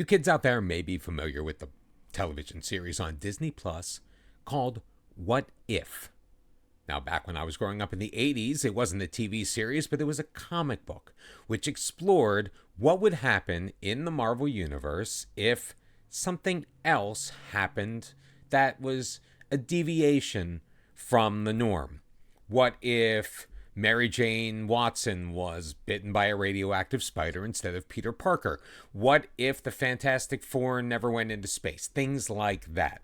You kids out there may be familiar with the television series on Disney Plus called What If? Now, back when I was growing up in the 80s, it wasn't a TV series, but it was a comic book which explored what would happen in the Marvel Universe if something else happened that was a deviation from the norm. What if Mary Jane Watson was bitten by a radioactive spider instead of Peter Parker? What if the Fantastic Four never went into space? Things like that.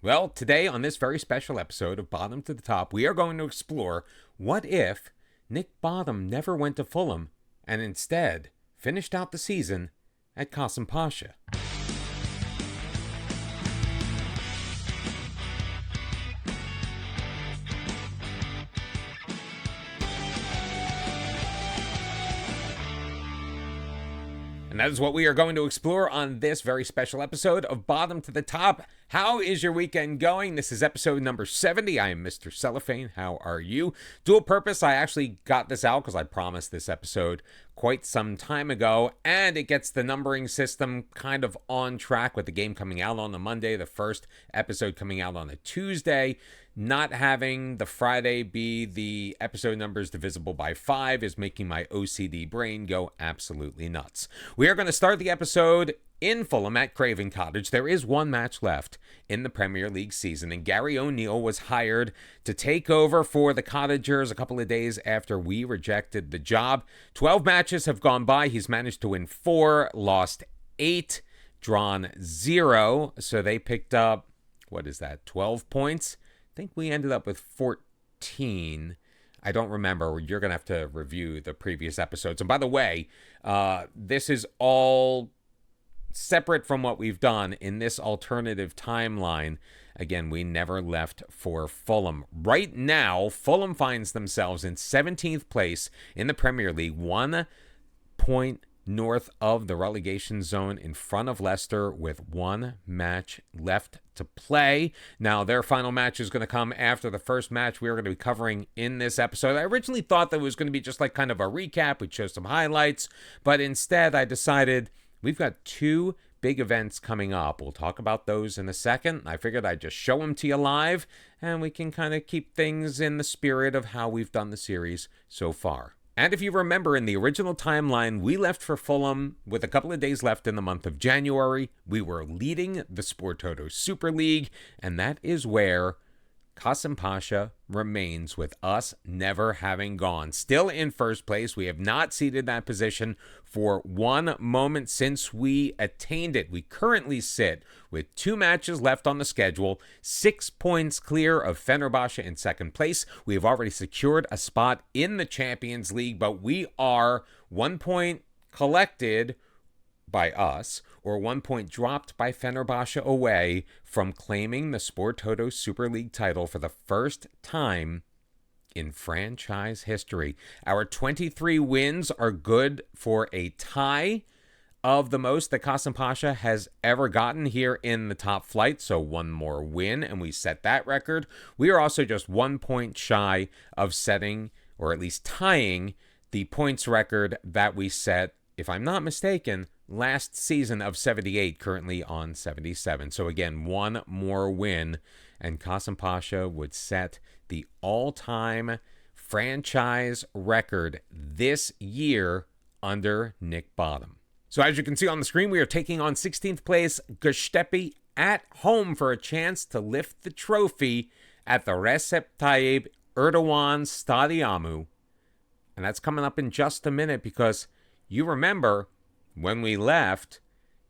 Well, today on this very special episode of Bottom to the Top, we are going to explore what if Nick Bottom never went to Fulham and instead finished out the season at Kasımpaşa. And that is what we are going to explore on this very special episode of Bottom to the Top. How is your weekend going? This is episode number 70. I am Mr. Cellophane. How are you? Dual purpose. I actually got this out because I promised this episode quite some time ago, and it gets the numbering system kind of on track with the game coming out on a Monday, the first episode coming out on a Tuesday. Not having the Friday be the episode numbers divisible by 5 is making my OCD brain go absolutely nuts. We are going to start the episode in Fulham at Craven Cottage. There is one match left in the Premier League season, and Gary O'Neill was hired to take over for the Cottagers a couple of days after we rejected the job. 12 matches have gone by. He's managed to win 4, lost 8, drawn 0. So they picked up, 12 points? I think we ended up with 14. I don't remember. You're going to have to review the previous episodes. And by the way, this is all separate from what we've done in this alternative timeline. Again, we never left for Fulham. Right now, Fulham finds themselves in 17th place in the Premier League, 1 point north of the relegation zone, in front of Leicester with 1 match left to play. Now, their final match is going to come after the first match we are going to be covering in this episode. I originally thought that it was going to be just like kind of a recap. We'd show some highlights, but instead I decided we've got 2 big events coming up. We'll talk about those in a second. I figured I'd just show them to you live, and we can kind of keep things in the spirit of how we've done the series so far. And if you remember, in the original timeline, we left for Fulham with a couple of days left in the month of January. We were leading the Sportoto Super League, and that is where Kasımpaşa remains, with us never having gone. Still in first place. We have not ceded that position for one moment since we attained it. We currently sit with 2 matches left on the schedule, 6 points clear of Fenerbahçe in second place. We have already secured a spot in the Champions League, but we are 1 point collected by us, or 1 point dropped by Fenerbahçe away from claiming the Sportoto Super League title for the first time in franchise history. Our 23 wins are good for a tie of the most that Kasımpaşa has ever gotten here in the top flight, so 1 more win, and we set that record. We are also just 1 point shy of setting, or at least tying, the points record that we set, if I'm not mistaken, last season of 78, currently on 77. So again, 1 more win, and Kasımpaşa would set the all-time franchise record this year under Nick Bottom. So as you can see on the screen, we are taking on 16th place Göztepe at home for a chance to lift the trophy at the Recep Tayyip Erdogan Stadyumu. And that's coming up in just a minute, because you remember, when we left,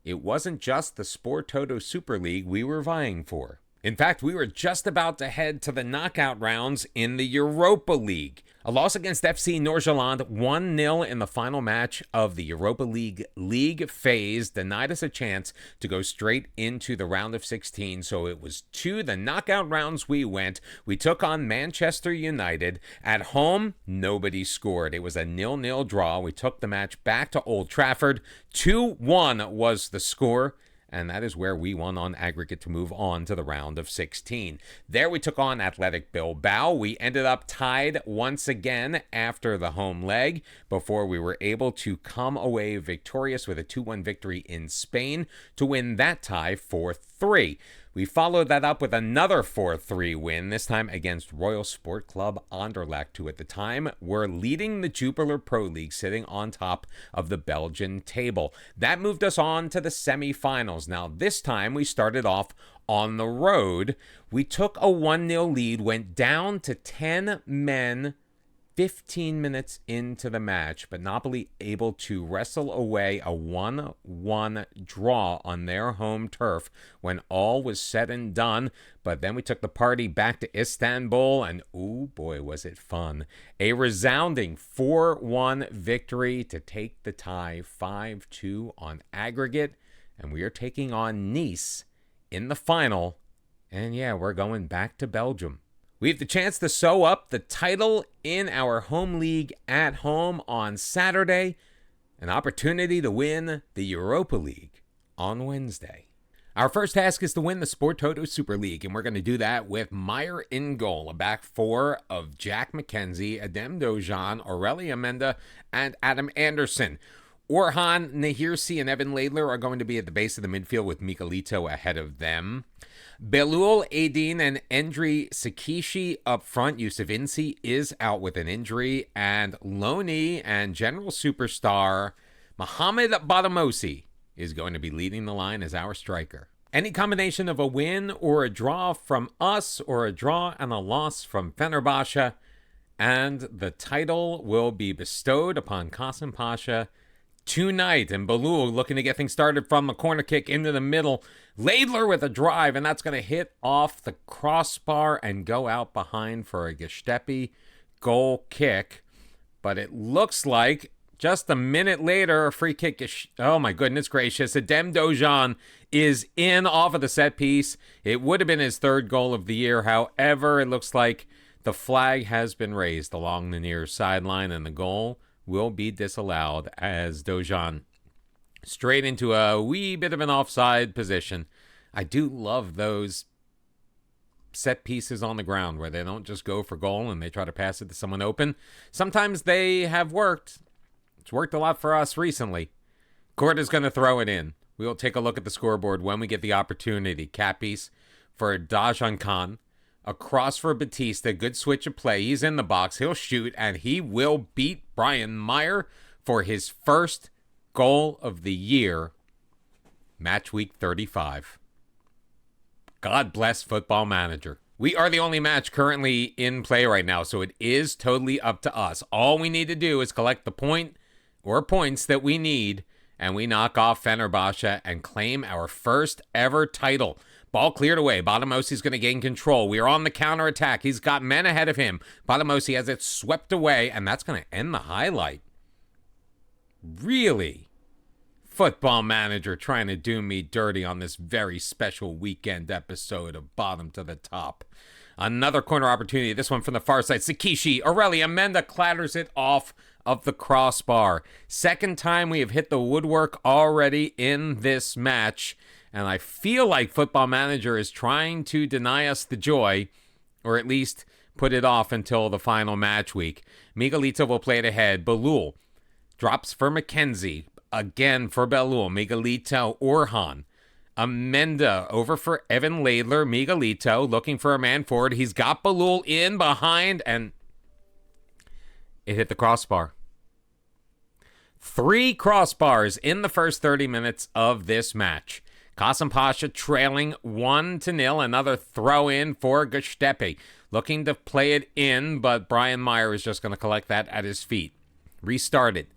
it wasn't just the Sportoto Super League we were vying for. In fact, we were just about to head to the knockout rounds in the Europa League. A loss against FC Nordsjælland 1-0 in the final match of the Europa League phase denied us a chance to go straight into the round of 16. So it was to the knockout rounds we went. We took on Manchester United. At home, nobody scored. It was a 0-0 draw. We took the match back to Old Trafford. 2-1 was the score. and that is where we won on aggregate to move on to the round of 16. There we took on Athletic Bilbao. We ended up tied once again after the home leg before we were able to come away victorious with a 2-1 victory in Spain to win that tie 4-3. We followed that up with another 4-3 win, this time against Royal Sport Club Anderlecht, who at the time were leading the Jupiler Pro League, sitting on top of the Belgian table. That moved us on to the semifinals. Now, this time we started off on the road. We took a 1-0 lead, went down to 10 men 15 minutes into the match, but Napoli able to wrestle away a 1-1 draw on their home turf when all was said and done. But then we took the party back to Istanbul, and oh boy, was it fun. A resounding 4-1 victory to take the tie 5-2 on aggregate, and we are taking on Nice in the final. And yeah, we're going back to Belgium. We have the chance to sew up the title in our home league at home on Saturday. An opportunity to win the Europa League on Wednesday. Our first task is to win the Sport Toto Super League, and we're going to do that with Meyer in goal, a back four of Jack McKenzie, Adem Dojan, Aurelia Menda, and Adam Anderson. Orhan Nahirsi and Evan Laidler are going to be at the base of the midfield with Miguelito ahead of them. Belul Aidin and Endri Sakishi up front. Yusuf Insi is out with an injury. And Loni and general superstar Mohamed Badamosi is going to be leading the line as our striker. Any combination of a win or a draw from us or a draw and a loss from Fenerbahce, and the title will be bestowed upon Kasımpaşa tonight. And Belul looking to get things started from a corner kick into the middle. Laidler with a drive, and that's going to hit off the crossbar and go out behind for a Gestepi goal kick. But it looks like just a minute later, a free kick. Oh my goodness gracious. Adem Dojan is in off of the set piece. It would have been his third goal of the year. However, it looks like the flag has been raised along the near sideline, and the goal will be disallowed as Dojan straight into a wee bit of an offside position. I do love those set pieces on the ground where they don't just go for goal and they try to pass it to someone open. Sometimes they have worked. It's worked a lot for us recently. Court is going to throw it in. We will take a look at the scoreboard when we get the opportunity. Cap piece for Dajan Khan. Across for Batista. Good switch of play. He's in the box. He'll shoot, and he will beat Brian Meyer for his first goal of the year. Match week 35. God bless Football Manager. We are the only match currently in play right now, so it is totally up to us. All we need to do is collect the point or points that we need, and we knock off Fenerbahce and claim our first ever title. Ball cleared away. Badamosi's going to gain control. We are on the counterattack. He's got men ahead of him. Badamosi has it swept away, and that's going to end the highlight. Really? Football Manager trying to do me dirty on this very special weekend episode of Bottom to the Top. Another corner opportunity. This one from the far side. Sakishi, Aurelia Menda clatters it off of the crossbar. Second time we have hit the woodwork already in this match. And I feel like Football Manager is trying to deny us the joy, or at least put it off until the final match week. Miguelito will play it ahead. Belul drops for McKenzie. Again for Belul. Miguelito, Orhan. Amenda over for Evan Laidler. Miguelito looking for a man forward. He's got Belul in behind, and it hit the crossbar. 3 crossbars in the first 30 minutes of this match. Kasımpaşa trailing 1-0. Another throw in for Gestepi. Looking to play it in, but Brian Meyer is just going to collect that at his feet. Restarted.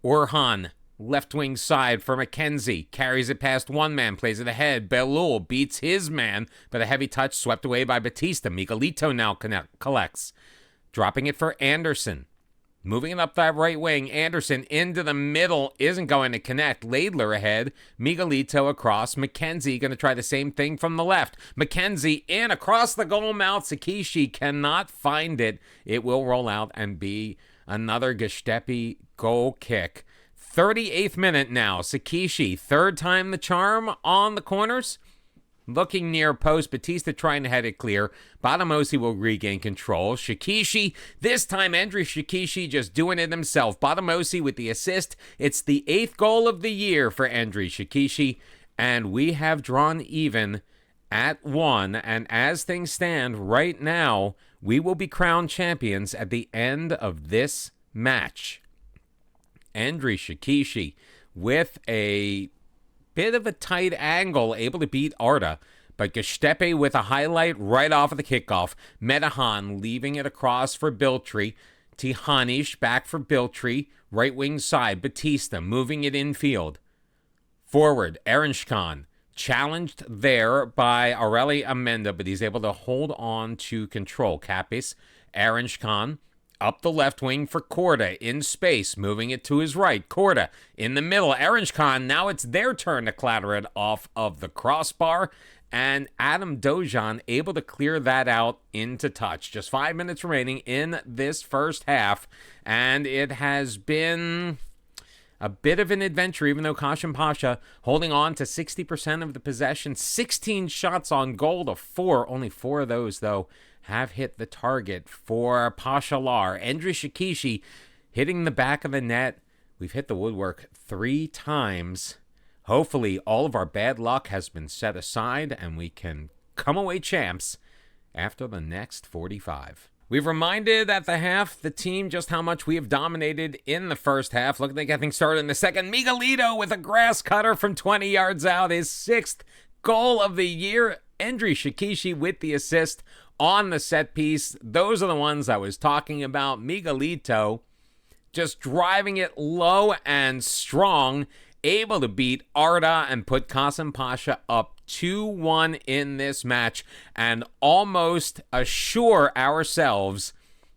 Orhan, left wing side for McKenzie. Carries it past one man, plays it ahead. Belul beats his man, but a heavy touch swept away by Batista. Miguelito now collects. Dropping it for Anderson. Moving it up that right wing. Anderson into the middle. Isn't going to connect. Laidler ahead. Miguelito across. McKenzie going to try the same thing from the left. McKenzie in across the goal mouth. Sakishi cannot find it. It will roll out and be another Gestepi goal kick. 38th minute now. Sakishi, third time the charm on the corners. Looking near post, Batista trying to head it clear. Badamosi will regain control. Shikishi, this time Andriy Shikishi just doing it himself. Badamosi with the assist. It's the 8th goal of the year for Andriy Shikishi. And we have drawn even at 1. And as things stand right now, we will be crowned champions at the end of this match. Andriy Shikishi with a bit of a tight angle, able to beat Arda, but Gestepe with a highlight right off of the kickoff. Medahan leaving it across for Biltri. Tihanish back for Biltri, right wing side. Batista moving it infield. Forward, Erenshkan challenged there by Aureli Amenda, but he's able to hold on to control. Capis, Erenshkan up the left wing for Korda in space, moving it to his right. Korda in the middle. Erenshkan, now it's their turn to clatter it off of the crossbar. And Adam Dojan able to clear that out into touch. Just 5 minutes remaining in this first half. And it has been a bit of an adventure, even though Kasımpaşa holding on to 60% of the possession. 16 shots on goal to 4. Only 4 of those, though, have hit the target for Pashalar. Andriy Shikishi hitting the back of the net. We've hit the woodwork 3 times. Hopefully, all of our bad luck has been set aside and we can come away champs after the next 45. We've reminded at the half the team just how much we have dominated in the first half. Looking like getting started in the second. Miguelito with a grass cutter from 20 yards out. His 6th goal of the year. Andriy Shikishi with the assist on the set piece. Those are the ones I was talking about. Miguelito just driving it low and strong, able to beat Arda and put Kasımpaşa up 2-1 in this match and almost assure ourselves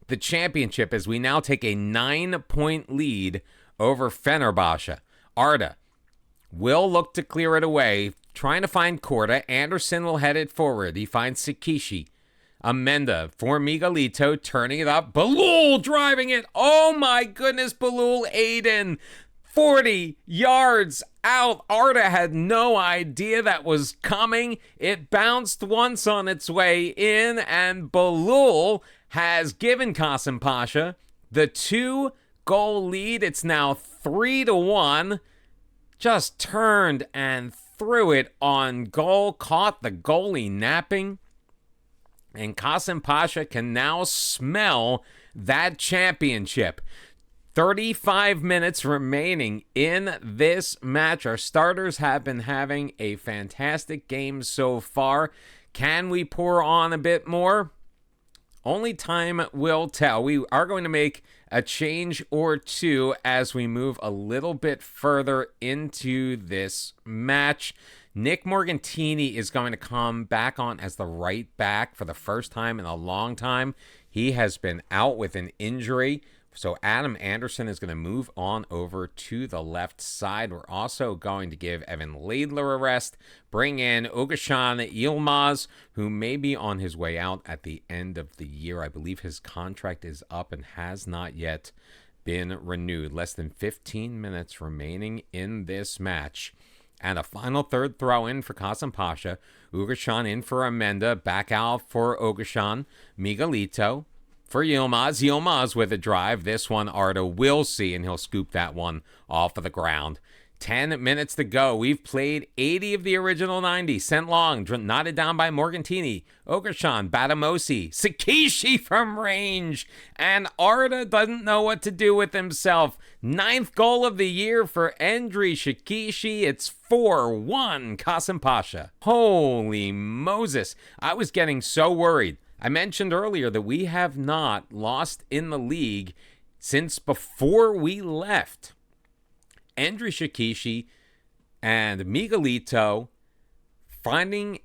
the championship as we now take a 9-point lead over Fenerbahce. Arda will look to clear it away, trying to find Korda. Anderson will head it forward. He finds Sakishi. Amenda for Miguelito, turning it up. Belul driving it. Oh my goodness, Belul Aiden. 40 yards out. Arda had no idea that was coming. It bounced once on its way in, and Belul has given Kasımpaşa the 2-goal lead. It's now 3-1. Just turned and threw it on goal. Caught the goalie napping. And Kasımpaşa can now smell that championship. 35 minutes remaining in this match. Our starters have been having a fantastic game so far. Can we pour on a bit more? Only time will tell. We are going to make a change or two as we move a little bit further into this match. Nick Morgantini is going to come back on as the right back for the first time in a long time. He has been out with an injury. So Adam Anderson is going to move on over to the left side. We're also going to give Evan Laidler a rest, bring in Ogashan Yilmaz, who may be on his way out at the end of the year. I believe his contract is up and has not yet been renewed. Less than 15 minutes remaining in this match. And a final third throw in for Kasımpaşa. Ogashan in for Amenda. Back out for Ogashan. Miguelito for Yilmaz. Yilmaz with a drive. This one Arda will see, and he'll scoop that one off of the ground. 10 minutes to go. We've played 80 of the original 90. Sent long. Knotted down by Morgantini. Ogashan. Badamosi. Sakishi from range. And Arda doesn't know what to do with himself. 9th goal of the year for Andriy Shikishi. It's 4-1 Kasımpaşa. Holy Moses. I was getting so worried. I mentioned earlier that we have not lost in the league since before we left. Andriy Shikishi and Miguelito finding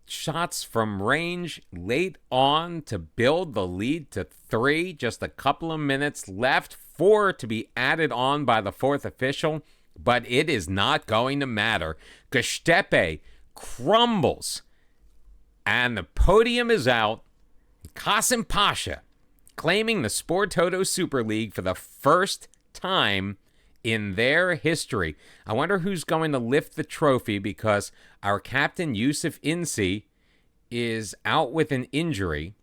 shots from range late on to build the lead to 3. Just a couple of minutes left. 4 to be added on by the 4th official, but it is not going to matter. Gestepe crumbles. And the podium is out. Kasımpaşa claiming the Sport Toto Super League for the first time in their history. I wonder who's going to lift the trophy, because our captain, Yusuf Insi, is out with an injury,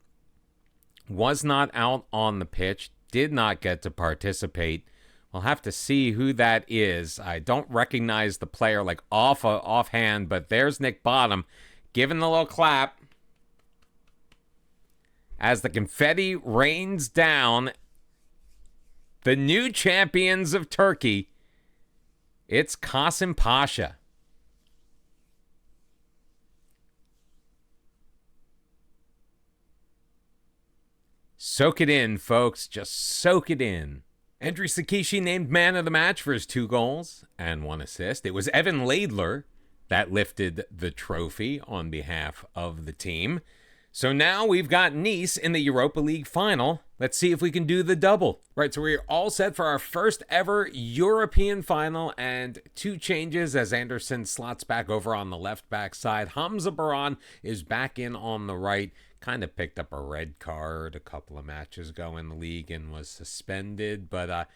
was not out on the pitch, did not get to participate. We'll have to see who that is. I don't recognize the player like offhand, but there's Nick Bottom giving the little clap as the confetti rains down. The new champions of Turkey, it's Kasımpaşa. Soak it in, folks. Just soak it in. Andriy Sakishi named man of the match for his 2 goals and 1 assist. It was Evan Laidler that lifted the trophy on behalf of the team. So now we've got Nice in the Europa League final. Let's see if we can do the double. Right, so we're all set for our first ever European final, and 2 changes as Anderson slots back over on the left back side. Hamza Baran is back in on the right. Kind of picked up a red card a couple of matches ago in the league and was suspended, but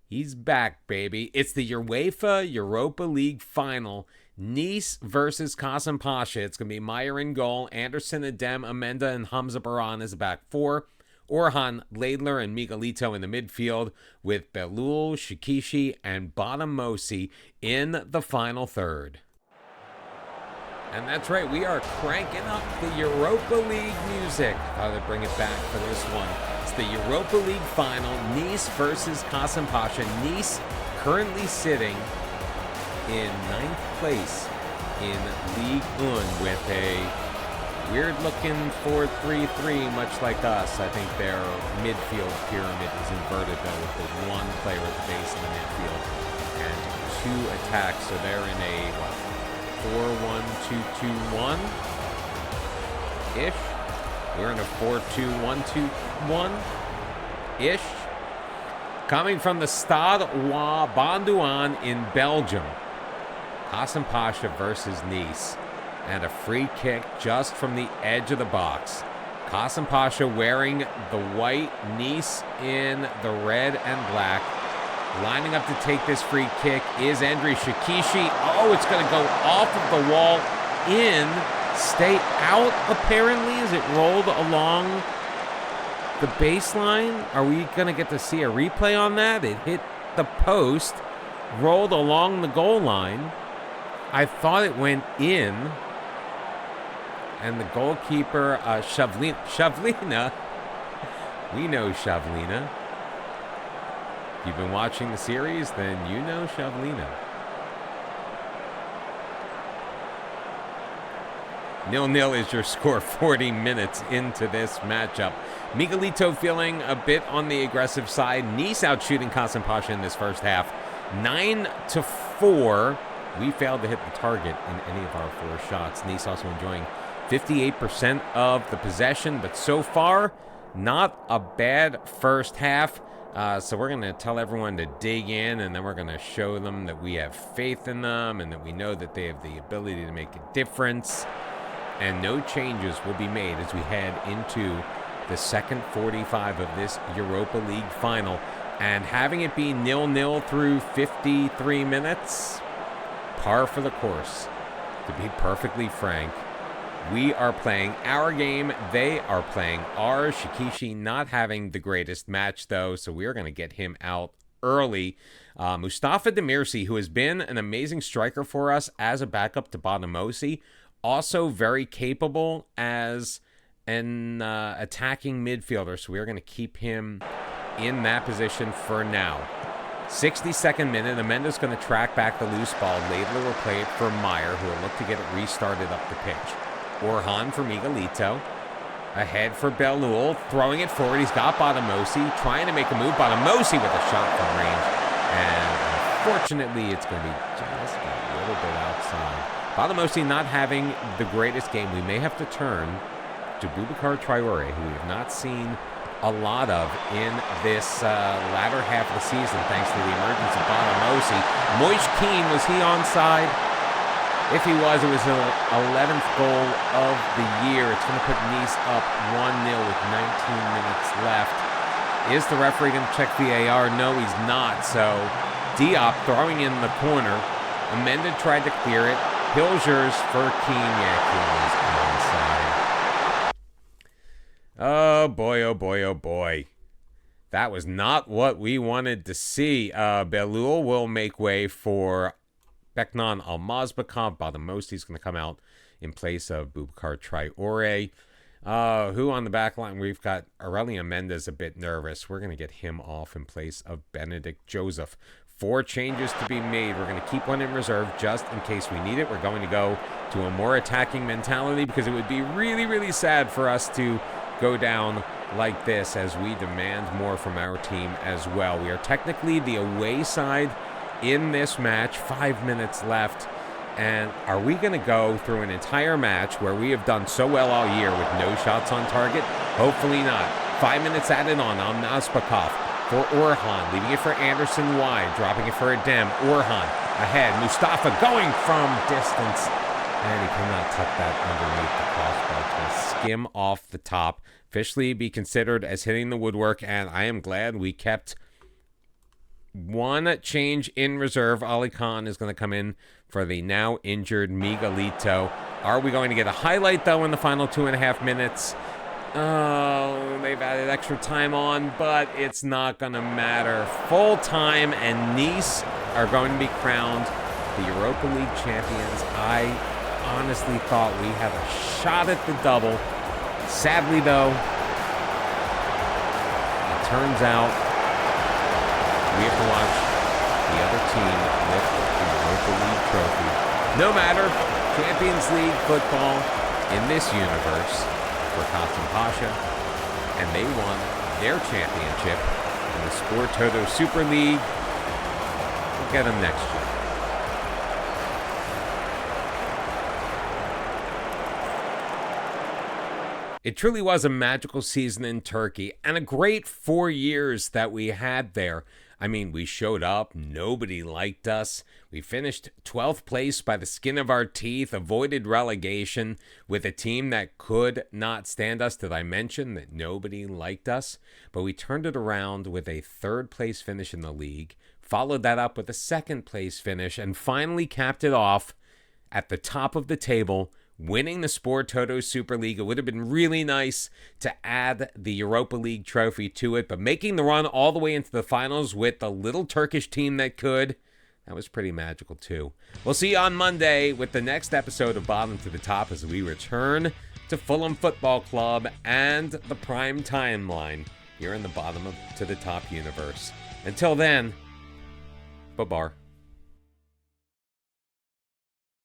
he's back, baby. It's the UEFA Europa League final. Nice versus Kasımpaşa. It's going to be Meyer in goal, Anderson, Adem, Amenda, and Hamza Baran as a back 4. Orhan, Laidler, and Miguelito in the midfield, with Belul, Shikishi, and Bonamosi in the final third. And that's right, we are cranking up the Europa League music. Thought I'd bring it back for this one. It's the Europa League final, Nice versus Kasımpaşa. Nice currently sitting in 9th place in Ligue 1 with a weird-looking 4-3-3, much like us. I think their midfield pyramid is inverted, though, with the 1 player at the base of the midfield and 2 attacks. So they're in a, 4-1-2-2-1-ish. We're in a 4-2-1-2-1-ish. Coming from the Stade Bandouan in Belgium, Kasımpaşa versus Nice. And a free kick just from the edge of the box. Kasımpaşa wearing the white, Nice in the red and black. Lining up to take this free kick is Andriy Shikishi. Oh, it's going to go off of the wall, in, stay out apparently as it rolled along the baseline. Are we going to get to see a replay on that? It hit the post, rolled along the goal line. I thought it went in. And the goalkeeper, Shavlina, we know Shavlina. If you've been watching the series, then you know Shavlina. 0-0 is your score 40 minutes into this matchup. Miguelito feeling a bit on the aggressive side. Nice out shooting Kasımpaşa in this first half. 9-4. We failed to hit the target in any of our 4 shots. Nice also enjoying 58% of the possession, but so far, not a bad first half. So we're going to tell everyone to dig in, and then we're going to show them that we have faith in them and that we know that they have the ability to make a difference. And no changes will be made as we head into the second 45 of this Europa League final. And having it be 0-0 through 53 minutes, par for the course, to be perfectly frank. We are playing our game. They are playing ours. Shikishi not having the greatest match, though, so we are going to get him out early. Mustafa Demirci, who has been an amazing striker for us as a backup to Bonamosi, also very capable as an attacking midfielder, so we are going to keep him in that position for now. 62nd minute, Amenda's going to track back the loose ball. Laidler will play it for Meyer, who will look to get it restarted up the pitch. Orhan for Miguelito. Ahead for Belul, throwing it forward. He's got Bonamosi, trying to make a move. Bonamosi with a shot from range. And unfortunately, it's going to be just a little bit outside. Bonamosi not having the greatest game. We may have to turn to Boubacar Traoré, who we have not seen a lot of in this latter half of the season, thanks to the emergence of Bonamosi. Moise Keane, was he onside? If he was, it was the 11th goal of the year. It's going to put Nice up 1-0 with 19 minutes left. Is the referee going to check VAR? No, he's not. So Diop throwing in the corner. Amenda tried to clear it. Hilgers for Keane. Yeah, Keane is onside. Oh boy, oh boy, oh boy. That was not what we wanted to see. Belul will make way for Beknan Almazbekov. Badamosti's going to come out in place of Boubacar Traore. Who on the back line? We've got Aurelien Mendes a bit nervous. We're going to get him off in place of Benedict Joseph. 4 changes to be made. We're going to keep one in reserve just in case we need it. We're going to go to a more attacking mentality because it would be really, really sad for us to go down like this as we demand more from our team as well. We are technically the away side in this match. 5 minutes left. And are we going to go through an entire match where we have done so well all year with no shots on target? Hopefully not. 5 minutes added on Almazbekov for Orhan, leaving it for Anderson wide, dropping it for Adem. Orhan ahead. Mustafa going from distance. And he cannot tuck that underneath the crossbar. It's going to skim off the top. Officially be considered as hitting the woodwork. And I am glad we kept one change in reserve. Ali Khan is going to come in for the now injured Miguelito. Are we going to get a highlight, though, in the final 2.5 minutes? Oh, they've added extra time on, but it's not going to matter. Full time, and Nice are going to be crowned the Europa League champions. I honestly thought we had a shot at the double. Sadly, though, it turns out we have to watch the other team lift the Europa League trophy. No matter, Champions League football in this universe for Kasımpaşa, and they won their championship in the Sport Toto Super League. We'll get them next year. It truly was a magical season in Turkey and a great 4 years that we had there. I mean, we showed up, nobody liked us. We finished 12th place by the skin of our teeth, avoided relegation with a team that could not stand us. Did I mention that nobody liked us? But we turned it around with a 3rd place finish in the league, followed that up with a 2nd place finish, and finally capped it off at the top of the table, winning the Sport Toto Super League. It would have been really nice to add the Europa League trophy to it, but making the run all the way into the finals with the little Turkish team that could, that was pretty magical too. We'll see you on Monday with the next episode of Bottom to the Top as we return to Fulham Football Club and the prime timeline here in the Bottom to the Top universe. Until then, bye-bye.